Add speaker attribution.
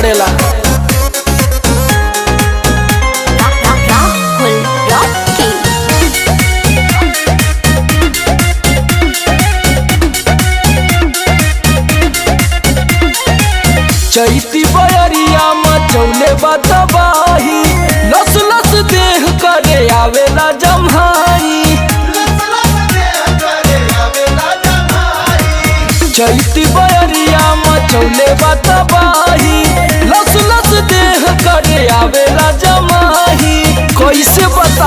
Speaker 1: पड़ेला। चैती बयरिया मचौले बतबाही, लस लस देह करे आवेला जम्हाई। चैती बयरिया मचौले बतबाही, लस लस देह करे आवेला जमाही। कैसे बता